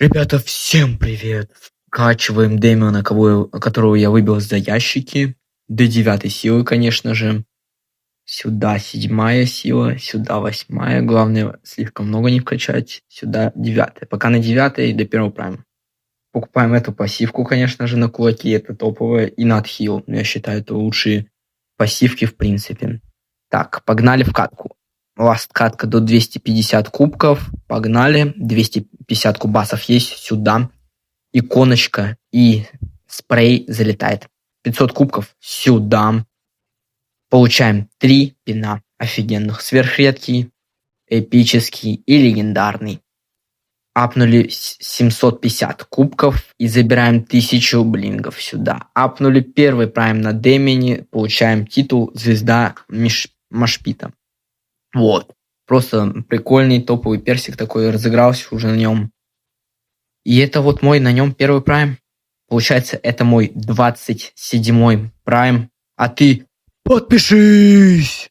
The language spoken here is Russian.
Ребята, всем привет! Вкачиваем Дэмиона, которого я выбил за ящики. До 9 силы, конечно же. Сюда 7 сила, сюда 8. Главное, слишком много не вкачать. Сюда 9. Пока на 9 до 1 прайм. Покупаем эту пассивку, конечно же, на кулаки. Это топовая. И на отхил. Я считаю, это лучшие пассивки в принципе. Так, погнали в катку. Ласт катка до 250 кубков. Погнали. 250 кубасов есть сюда. Иконочка и спрей залетает. 500 кубков сюда. Получаем 3 пина офигенных. Сверхредкий, эпический и легендарный. Апнули 750 кубков и забираем 1000 блингов сюда. Апнули первый прайм на Дэмине. Получаем титул звезда Машпита. Вот. Просто прикольный топовый персик такой, разыгрался уже на нем. И это вот мой на нем первый прайм. Получается, это мой 27-й прайм. А ты подпишись!